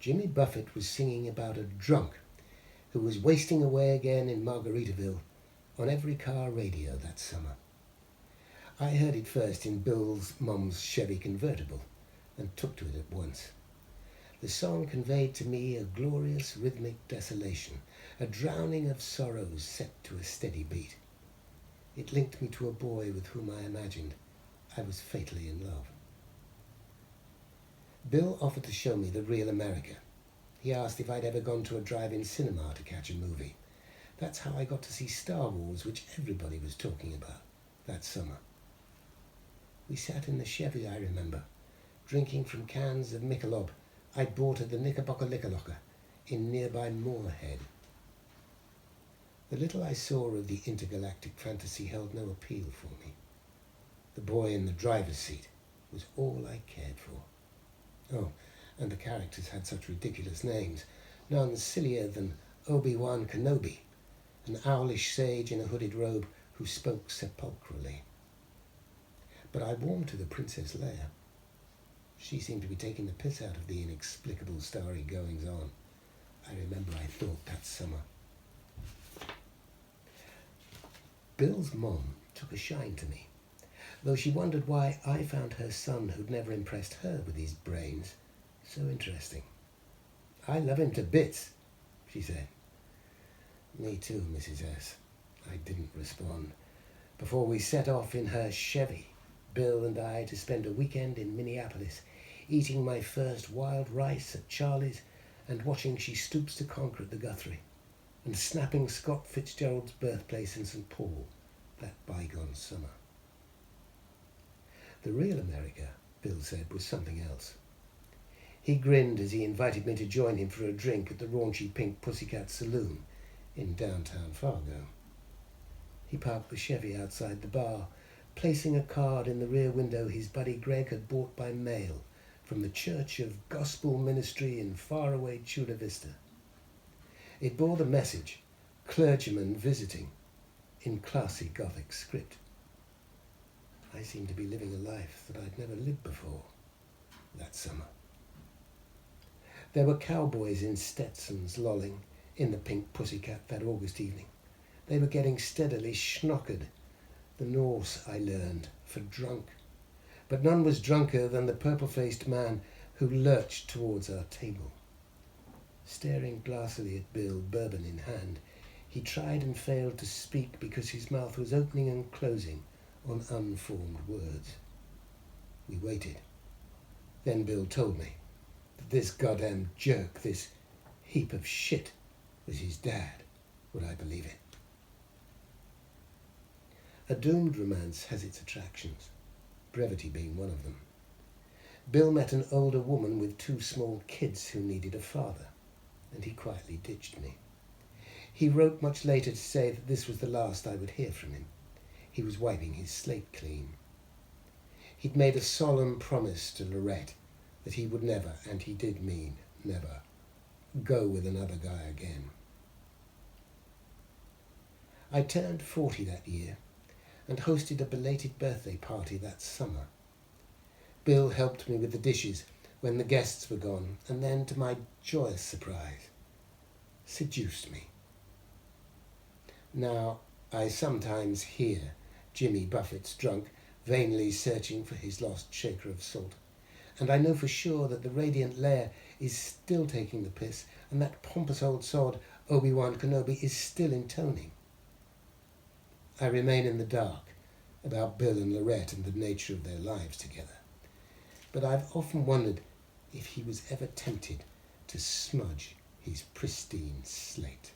Jimmy Buffett was singing about a drunk who was wasting away again in Margaritaville on every car radio that summer. I heard it first in Bill's mum's Chevy convertible and took to it at once. The song conveyed to me a glorious rhythmic desolation, a drowning of sorrows set to a steady beat. It linked me to a boy with whom I imagined I was fatally in love. Bill offered to show me the real America. He asked if I'd ever gone to a drive-in cinema to catch a movie. That's how I got to see Star Wars, which everybody was talking about that summer. We sat in the Chevy, I remember, drinking from cans of Michelob I'd bought at the Knickerbocker Liquor Locker in nearby Moorhead. The little I saw of the intergalactic fantasy held no appeal for me. The boy in the driver's seat was all I cared for. Oh, and the characters had such ridiculous names, none sillier than Obi-Wan Kenobi, an owlish sage in a hooded robe who spoke sepulchrally. But I warmed to the Princess Leia. She seemed to be taking the piss out of the inexplicable starry goings-on. I remember I thought that summer. Bill's mom took a shine to me, though she wondered why I found her son, who'd never impressed her with his brains, so interesting. "I love him to bits," she said. "Me too, Mrs. S." I didn't respond. Before we set off in her Chevy, Bill and I, to spend a weekend in Minneapolis, eating my first wild rice at Charlie's and watching She Stoops to Conquer at the Guthrie, and snapping Scott Fitzgerald's birthplace in St. Paul that bygone summer. The real America, Bill said, was something else. He grinned as he invited me to join him for a drink at the raunchy Pink Pussycat Saloon in downtown Fargo. He parked the Chevy outside the bar, placing a card in the rear window his buddy Greg had bought by mail from the Church of Gospel Ministry in faraway Chula Vista. It bore the message, "Clergyman visiting," in classy Gothic script. I seemed to be living a life that I'd never lived before that summer. There were cowboys in Stetsons lolling in the Pink Pussycat that August evening. They were getting steadily schnockered, the Norse, I learned, for drunk. But none was drunker than the purple-faced man who lurched towards our table. Staring glassily at Bill, bourbon in hand, he tried and failed to speak because his mouth was opening and closing on unformed words. We waited. Then Bill told me that this goddamn jerk, this heap of shit, was his dad. Would I believe it? A doomed romance has its attractions, brevity being one of them. Bill met an older woman with 2 small kids who needed a father, and he quietly ditched me. He wrote much later to say that this was the last I would hear from him. He was wiping his slate clean. He'd made a solemn promise to Lorette that he would never, and he did mean never, go with another guy again. I turned 40 that year and hosted a belated birthday party that summer. Bill helped me with the dishes when the guests were gone, and then, to my joyous surprise, seduced me. Now, I sometimes hear Jimmy Buffett's drunk, vainly searching for his lost shaker of salt, and I know for sure that the radiant Leia is still taking the piss, and that pompous old sod Obi-Wan Kenobi is still intoning. I remain in the dark about Bill and Lorette and the nature of their lives together, but I've often wondered if he was ever tempted to smudge his pristine slate.